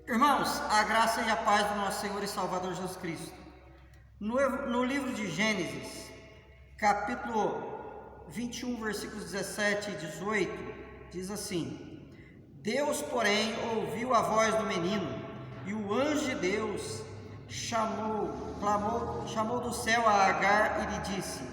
Irmãos, a graça e a paz do nosso Senhor e Salvador Jesus Cristo. No livro de Gênesis, capítulo 21, versículos 17 e 18, diz assim: Deus, porém, ouviu a voz do menino, e o anjo de Deus chamou do céu a Agar e lhe disse: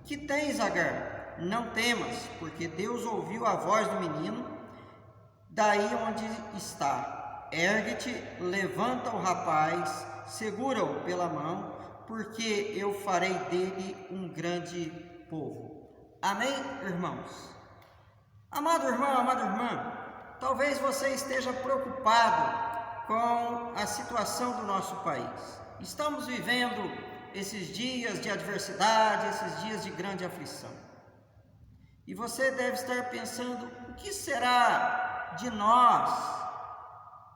Que tens, Agar? Não temas, porque Deus ouviu a voz do menino, daí onde está. Ergue-te, levanta o rapaz, segura-o pela mão, porque eu farei dele um grande povo. Amém, irmãos? Amado irmão, amada irmã, talvez você esteja preocupado com a situação do nosso país. Estamos vivendo esses dias de adversidade, esses dias de grande aflição. E você deve estar pensando: o que será de nós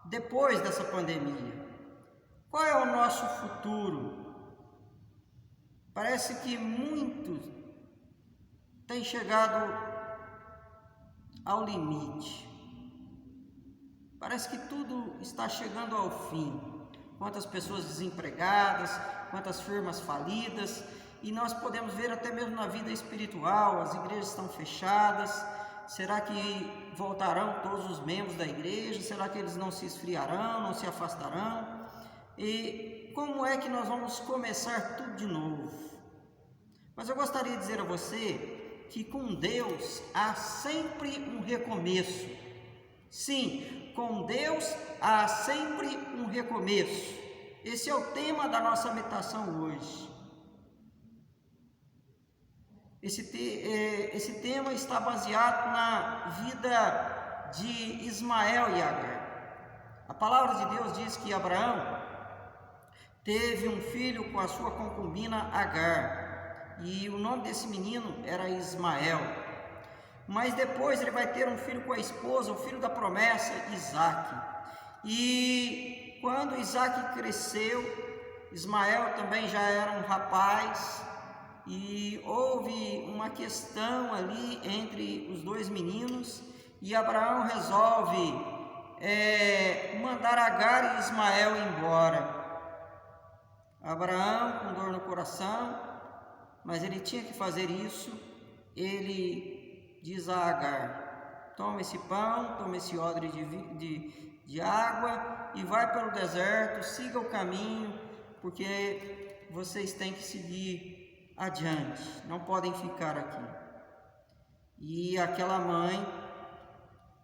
depois dessa pandemia? Qual é o nosso futuro? Parece que muitos têm chegado ao limite. Parece que tudo está chegando ao fim. Quantas pessoas desempregadas, quantas firmas falidas, e nós podemos ver até mesmo na vida espiritual, as igrejas estão fechadas. Será que voltarão todos os membros da igreja? Será que eles não se esfriarão, não se afastarão? E como é que nós vamos começar tudo de novo? Mas eu gostaria de dizer a você que com Deus há sempre um recomeço. Sim, com Deus há sempre um recomeço. Esse é o tema da nossa meditação hoje. Esse tema está baseado na vida de Ismael e Agar. A palavra de Deus diz que Abraão teve um filho com a sua concubina Agar, e o nome desse menino era Ismael. Mas depois ele vai ter um filho com a esposa, o filho da promessa, Isaque. E quando Isaque cresceu, Ismael também já era um rapaz, e houve uma questão ali entre os dois meninos, e Abraão resolve mandar Agar e Ismael embora. Abraão, com dor no coração, mas ele tinha que fazer isso. Ele diz a Agar: toma esse pão, toma esse odre de água e vai para o deserto, siga o caminho, porque vocês têm que seguir adiante, não podem ficar aqui. E aquela mãe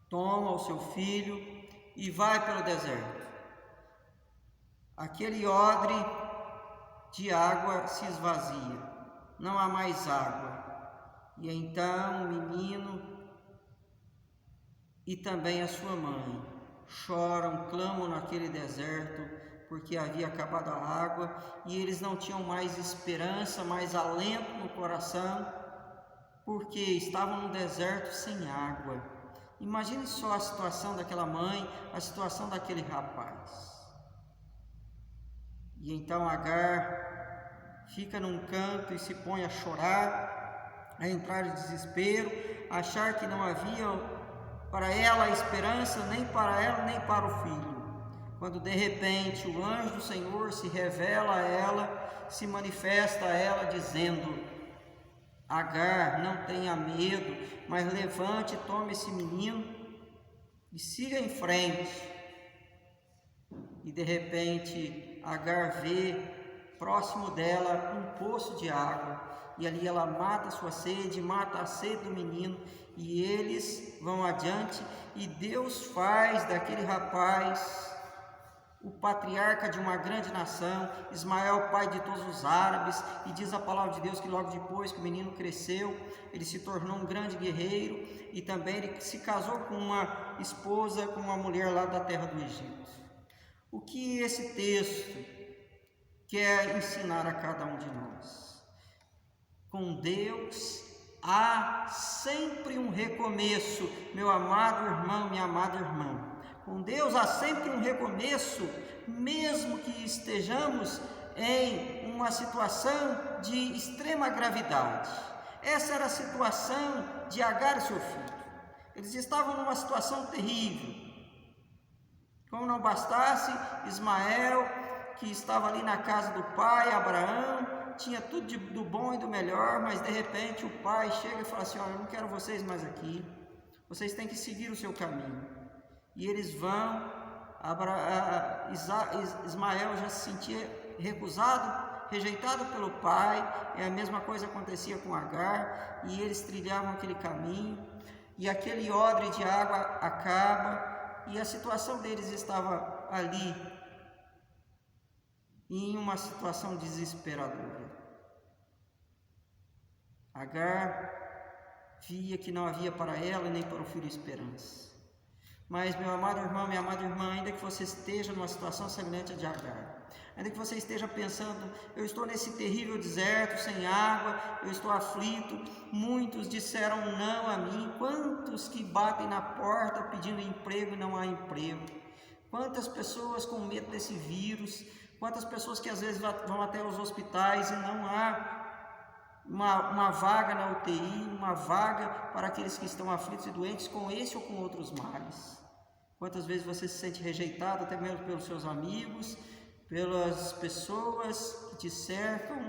toma o seu filho e vai pelo deserto. Aquele odre de água se esvazia, não há mais água. E então o menino e também a sua mãe choram, clamam naquele deserto, porque havia acabado a água e eles não tinham mais esperança, mais alento no coração, porque estavam no deserto sem água. Imagine só a situação daquela mãe, a situação daquele rapaz. E então Agar fica num canto e se põe a chorar, a entrar em desespero, a achar que não havia para ela esperança, nem para ela, nem para o filho. Quando de repente o anjo do Senhor se revela a ela, se manifesta a ela dizendo: Agar, não tenha medo, mas levante, tome esse menino e siga em frente. E de repente Agar vê próximo dela um poço de água, e ali ela mata a sua sede, mata a sede do menino, e eles vão adiante, e Deus faz daquele rapaz o patriarca de uma grande nação. Ismael, pai de todos os árabes, e diz a palavra de Deus que logo depois que o menino cresceu, ele se tornou um grande guerreiro, e também ele se casou com uma esposa, com uma mulher lá da terra do Egito. O que esse texto quer ensinar a cada um de nós? Com Deus há sempre um recomeço, meu amado irmão, minha amada irmã. Com Deus há sempre um recomeço, mesmo que estejamos em uma situação de extrema gravidade. Essa era a situação de Agar e seu filho. Eles estavam numa situação terrível. Como não bastasse, Ismael, que estava ali na casa do pai, Abraão, tinha tudo do bom e do melhor, mas de repente o pai chega e fala assim: olha, eu não quero vocês mais aqui, vocês têm que seguir o seu caminho. E eles vão, Ismael já se sentia recusado, rejeitado pelo pai, e a mesma coisa acontecia com Agar, e eles trilhavam aquele caminho, e aquele odre de água acaba, e a situação deles estava ali, em uma situação desesperadora. Agar via que não havia para ela nem para o filho esperança. Mas, meu amado irmão, minha amada irmã, ainda que você esteja numa situação semelhante à de Agar, ainda que você esteja pensando: eu estou nesse terrível deserto, sem água, eu estou aflito, muitos disseram não a mim, quantos que batem na porta pedindo emprego e não há emprego, quantas pessoas com medo desse vírus, quantas pessoas que às vezes vão até os hospitais e não há uma vaga na UTI, uma vaga para aqueles que estão aflitos e doentes com esse ou com outros males. Quantas vezes você se sente rejeitado, até mesmo pelos seus amigos, pelas pessoas que te cercam,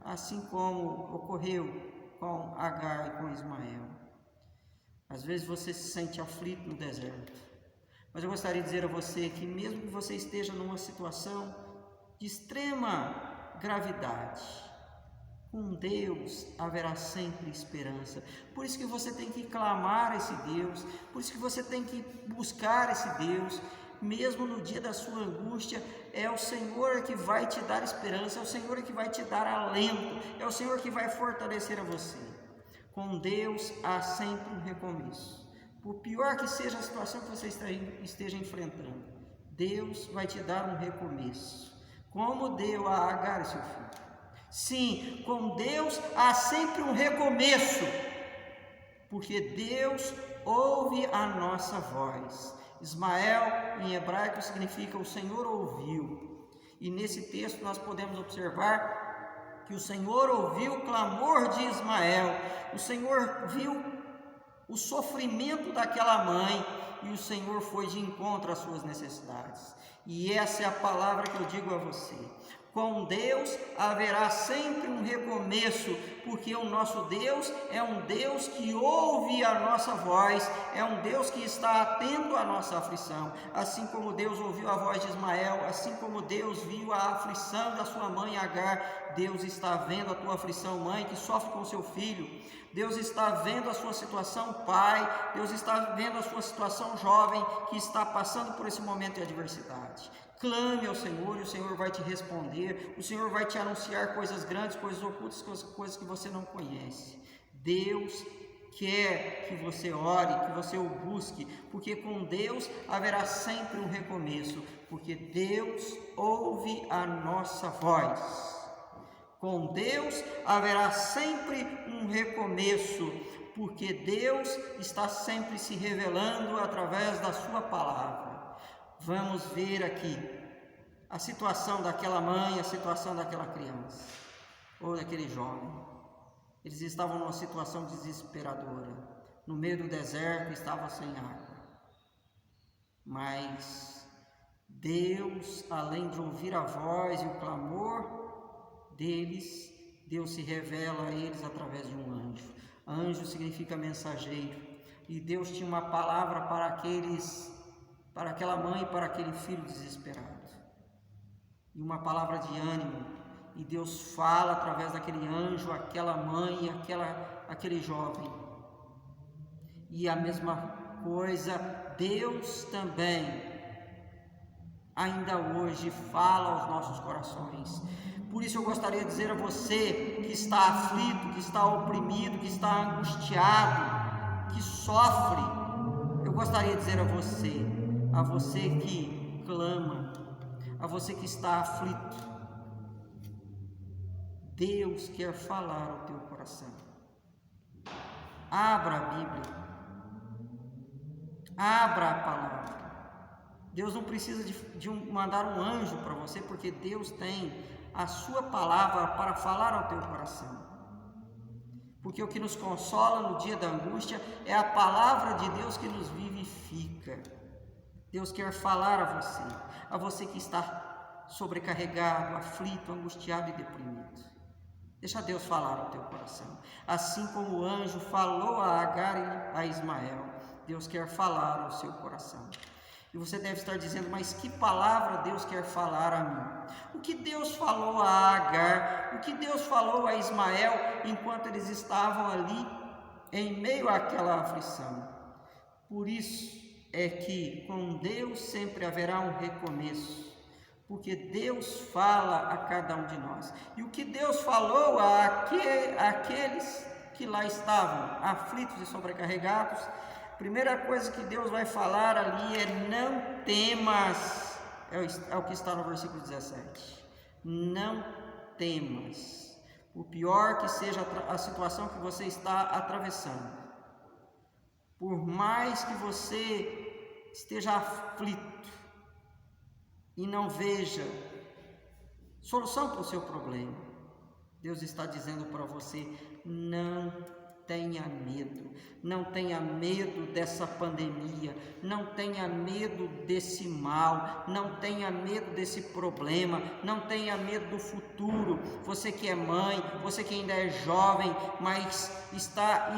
assim como ocorreu com Agar e com Ismael. Às vezes você se sente aflito no deserto, mas eu gostaria de dizer a você que mesmo que você esteja numa situação de extrema gravidade, com Deus haverá sempre esperança. Por isso que você tem que clamar a esse Deus, por isso que você tem que buscar esse Deus, mesmo no dia da sua angústia. É o Senhor que vai te dar esperança, é o Senhor que vai te dar alento, é o Senhor que vai fortalecer a você. Com Deus há sempre um recomeço. Por pior que seja a situação que você esteja enfrentando, Deus vai te dar um recomeço, como deu a Agar e seu filho. Sim, com Deus há sempre um recomeço, porque Deus ouve a nossa voz. Ismael, em hebraico, significa o Senhor ouviu. E nesse texto nós podemos observar que o Senhor ouviu o clamor de Ismael, o Senhor viu o sofrimento daquela mãe e o Senhor foi de encontro às suas necessidades. E essa é a palavra que eu digo a você: com Deus haverá sempre um recomeço, porque o nosso Deus é um Deus que ouve a nossa voz, é um Deus que está atento à nossa aflição. Assim como Deus ouviu a voz de Ismael, assim como Deus viu a aflição da sua mãe Agar, Deus está vendo a tua aflição, mãe, que sofre com seu filho. Deus está vendo a sua situação, pai. Deus está vendo a sua situação, jovem, que está passando por esse momento de adversidade. Clame ao Senhor e o Senhor vai te responder. O Senhor vai te anunciar coisas grandes, coisas ocultas, coisas que você não conhece. Deus quer que você ore, que você o busque, porque com Deus haverá sempre um recomeço, porque Deus ouve a nossa voz. Com Deus haverá sempre um recomeço, porque Deus está sempre se revelando através da sua palavra. Vamos ver aqui a situação daquela mãe, a situação daquela criança, ou daquele jovem. Eles estavam numa situação desesperadora, no meio do deserto, estavam sem água. Mas Deus, além de ouvir a voz e o clamor deles, Deus se revela a eles através de um anjo. Anjo significa mensageiro, e Deus tinha uma palavra para aquela mãe e para aquele filho desesperado, e uma palavra de ânimo, e Deus fala através daquele anjo, aquela mãe e aquele jovem. E a mesma coisa, Deus também ainda hoje fala aos nossos corações. Por isso eu gostaria de dizer a você que está aflito, que está oprimido, que está angustiado, que sofre, eu gostaria de dizer a você que clama, a você que está aflito, Deus quer falar ao teu coração. Abra a Bíblia, abra a palavra. Deus não precisa mandar um anjo para você, porque Deus tem a sua palavra para falar ao teu coração. Porque o que nos consola no dia da angústia é a palavra de Deus que nos vivifica. Deus quer falar a você que está sobrecarregado, aflito, angustiado e deprimido. Deixa Deus falar ao teu coração. Assim como o anjo falou a Agar e a Ismael, Deus quer falar ao seu coração. E você deve estar dizendo, mas que palavra Deus quer falar a mim? O que Deus falou a Agar? O que Deus falou a Ismael enquanto eles estavam ali em meio àquela aflição? Por isso é que com Deus sempre haverá um recomeço, porque Deus fala a cada um de nós. E o que Deus falou àqueles que lá estavam, aflitos e sobrecarregados, a primeira coisa que Deus vai falar ali é: não temas, é o que está no versículo 17. Não temas, por pior que seja a situação que você está atravessando, por mais que você esteja aflito e não veja solução para o seu problema, Deus está dizendo para você: não tenha medo, não tenha medo dessa pandemia, não tenha medo desse mal, não tenha medo desse problema, não tenha medo do futuro. Você que é mãe, você que ainda é jovem, mas está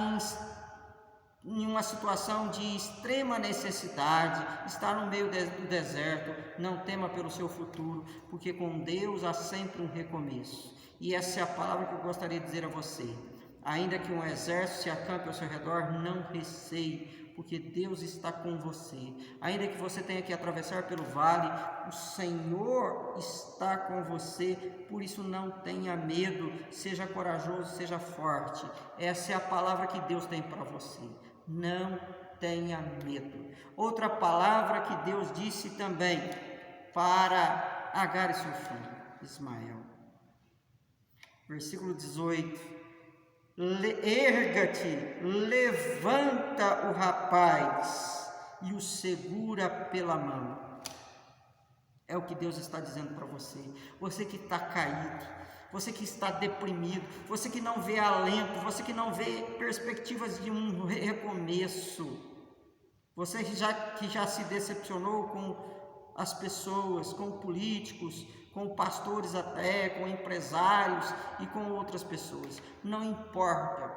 em uma situação de extrema necessidade, está no meio do deserto, não tema pelo seu futuro, porque com Deus há sempre um recomeço. E essa é a palavra que eu gostaria de dizer a você: ainda que um exército se acampe ao seu redor, não receie, porque Deus está com você. Ainda que você tenha que atravessar pelo vale, o Senhor está com você, por isso não tenha medo, seja corajoso, seja forte. Essa é a palavra que Deus tem para você: não tenha medo. Outra palavra que Deus disse também para Agar e seu filho Ismael, versículo 18: erga-te, levanta o rapaz e o segura pela mão. É o que Deus está dizendo para você. Você que está caído, você que está deprimido, você que não vê alento, você que não vê perspectivas de um recomeço, você que já se decepcionou com as pessoas, com políticos, com pastores até, com empresários e com outras pessoas. Não importa.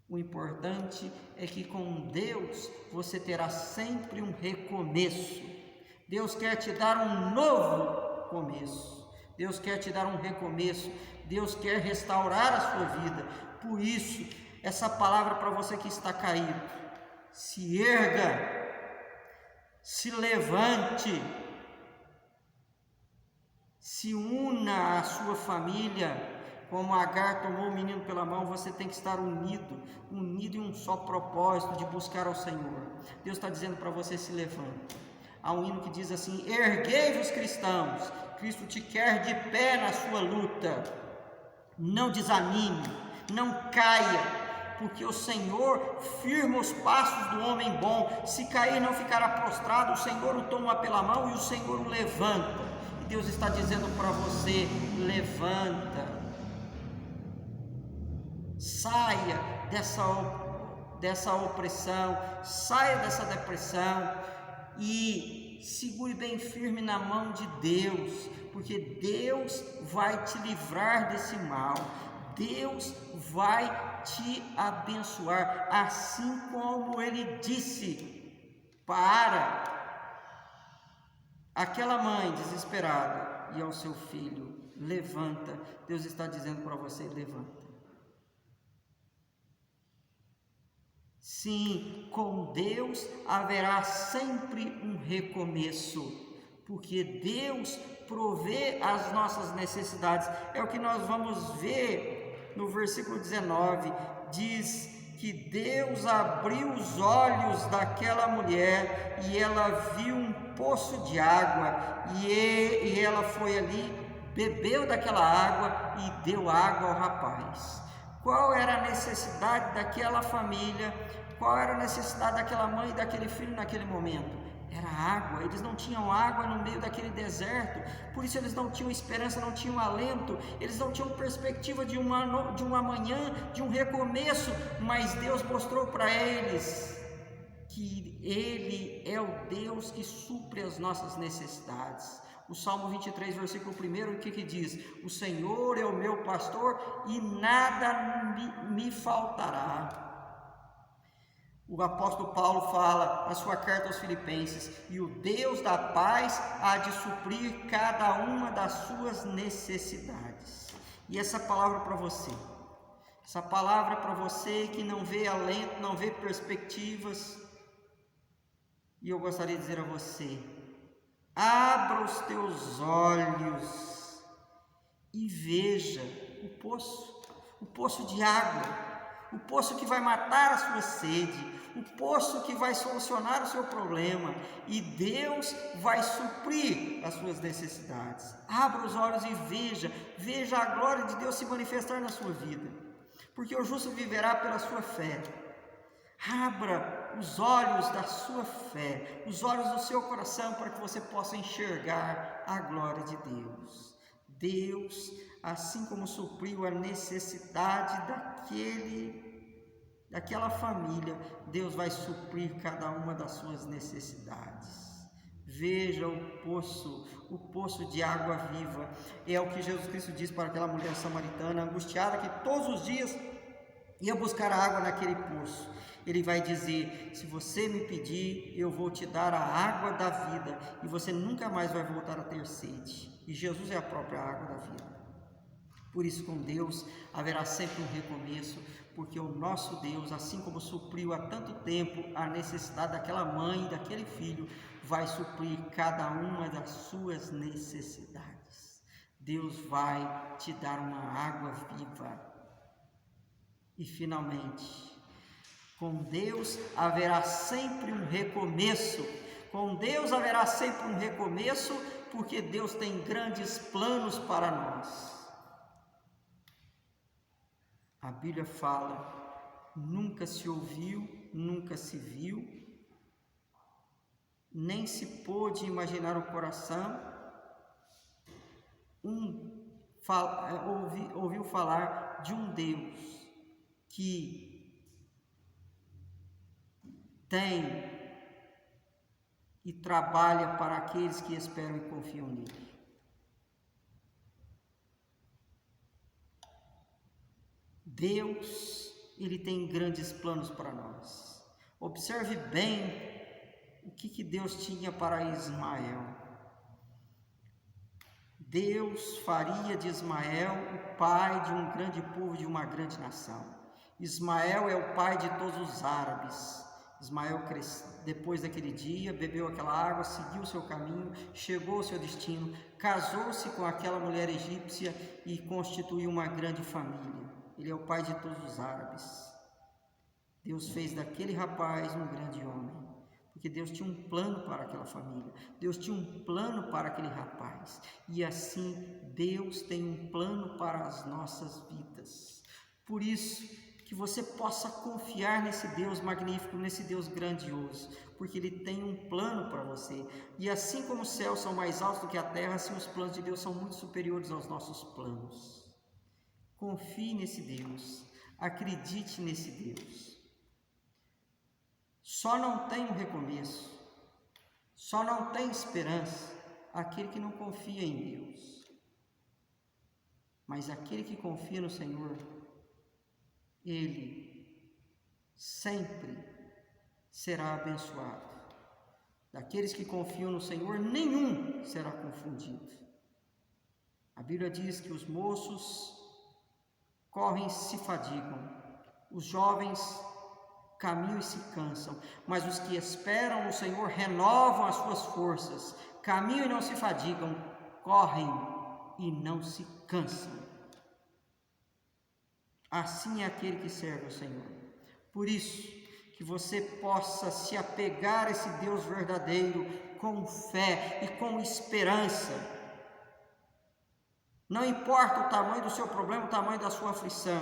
O importante é que com Deus você terá sempre um recomeço. Deus quer te dar um novo começo. Deus quer te dar um recomeço. Deus quer restaurar a sua vida. Por isso, essa palavra para você que está caído: se erga, se levante, se una à sua família. Como Agar tomou o menino pela mão, você tem que estar unido em um só propósito de buscar ao Senhor. Deus está dizendo para você: se levante. Há um hino que diz assim: erguei-vos cristãos, Cristo te quer de pé na sua luta. Não desanime, não caia, porque o Senhor firma os passos do homem bom. Se cair, não ficará prostrado, o Senhor o toma pela mão e o Senhor o levanta. E Deus está dizendo para você: levanta. Saia dessa opressão, saia dessa depressão e segure bem firme na mão de Deus, porque Deus vai te livrar desse mal, Deus vai te abençoar, assim como Ele disse para aquela mãe desesperada e ao seu filho: levanta. Deus está dizendo para você: levanta. Sim, com Deus haverá sempre um recomeço, porque Deus provê as nossas necessidades. É o que nós vamos ver no versículo 19, diz que Deus abriu os olhos daquela mulher e ela viu um poço de água, e ela foi ali, bebeu daquela água e deu água ao rapaz. Qual era a necessidade daquela família? Qual era a necessidade daquela mãe e daquele filho naquele momento? Era água. Eles não tinham água no meio daquele deserto, por isso eles não tinham esperança, não tinham alento, eles não tinham perspectiva de uma manhã, de um recomeço, mas Deus mostrou para eles que Ele é o Deus que supre as nossas necessidades. O Salmo 23, versículo 1, o que diz? O Senhor é o meu pastor e nada me faltará. O apóstolo Paulo fala na sua carta aos Filipenses: e o Deus da paz há de suprir cada uma das suas necessidades. E essa palavra para você, essa palavra para você que não vê alento, não vê perspectivas, e eu gostaria de dizer a você: abra os teus olhos e veja o poço de água, o poço que vai matar a sua sede, o poço que vai solucionar o seu problema, e Deus vai suprir as suas necessidades. Abra os olhos e veja a glória de Deus se manifestar na sua vida, porque o justo viverá pela sua fé. Abra os olhos da sua fé, os olhos do seu coração, para que você possa enxergar a glória de Deus. Deus, assim como supriu a necessidade daquela família, Deus vai suprir cada uma das suas necessidades. Veja o poço de água viva. É o que Jesus Cristo diz para aquela mulher samaritana, angustiada, que todos os dias ia buscar água naquele poço. Ele vai dizer: se você me pedir, eu vou te dar a água da vida, e você nunca mais vai voltar a ter sede. E Jesus é a própria água da vida. Por isso, com Deus haverá sempre um recomeço, porque o nosso Deus, assim como supriu há tanto tempo a necessidade daquela mãe e daquele filho, vai suprir cada uma das suas necessidades. Deus vai te dar uma água viva. E finalmente, com Deus haverá sempre um recomeço. Com Deus haverá sempre um recomeço, porque Deus tem grandes planos para nós. A Bíblia fala: nunca se ouviu, nunca se viu, nem se pôde imaginar o coração, ouviu falar de um Deus que tem e trabalha para aqueles que esperam e confiam nele. Deus, Ele tem grandes planos para nós. Observe bem o que Deus tinha para Ismael. Deus faria de Ismael o pai de um grande povo, de uma grande nação. Ismael é o pai de todos os árabes. Ismael depois daquele dia, bebeu aquela água, seguiu o seu caminho, chegou ao seu destino, casou-se com aquela mulher egípcia e constituiu uma grande família. Ele é o pai de todos os árabes. Deus fez daquele rapaz um grande homem, porque Deus tinha um plano para aquela família, Deus tinha um plano para aquele rapaz, e assim Deus tem um plano para as nossas vidas. Por isso, que você possa confiar nesse Deus magnífico, nesse Deus grandioso, porque Ele tem um plano para você. E assim como os céus são mais altos do que a terra, assim os planos de Deus são muito superiores aos nossos planos. Confie nesse Deus, acredite nesse Deus. Só não tem um recomeço, só não tem esperança aquele que não confia em Deus. Mas aquele que confia no Senhor, ele sempre será abençoado. Daqueles que confiam no Senhor, nenhum será confundido. A Bíblia diz que os moços correm e se fadigam, os jovens caminham e se cansam, mas os que esperam no Senhor renovam as suas forças, caminham e não se fadigam, correm e não se cansam. Assim é aquele que serve ao Senhor. Por isso, que você possa se apegar a esse Deus verdadeiro com fé e com esperança. Não importa o tamanho do seu problema, o tamanho da sua aflição.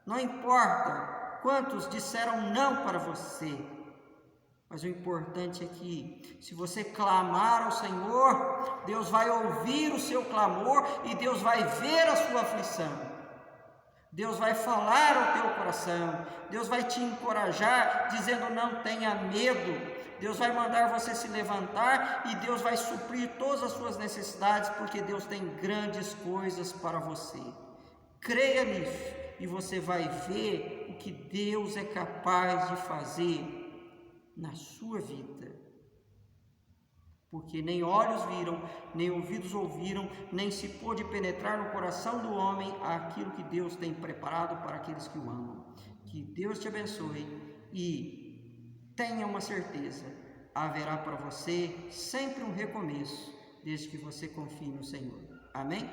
Não importa quantos disseram não para você. Mas o importante é que, se você clamar ao Senhor, Deus vai ouvir o seu clamor e Deus vai ver a sua aflição. Deus vai falar ao teu coração, Deus vai te encorajar, dizendo: não tenha medo. Deus vai mandar você se levantar e Deus vai suprir todas as suas necessidades, porque Deus tem grandes coisas para você. Creia nisso e você vai ver o que Deus é capaz de fazer na sua vida. Porque nem olhos viram, nem ouvidos ouviram, nem se pôde penetrar no coração do homem aquilo que Deus tem preparado para aqueles que o amam. Que Deus te abençoe e tenha uma certeza, haverá para você sempre um recomeço, desde que você confie no Senhor. Amém?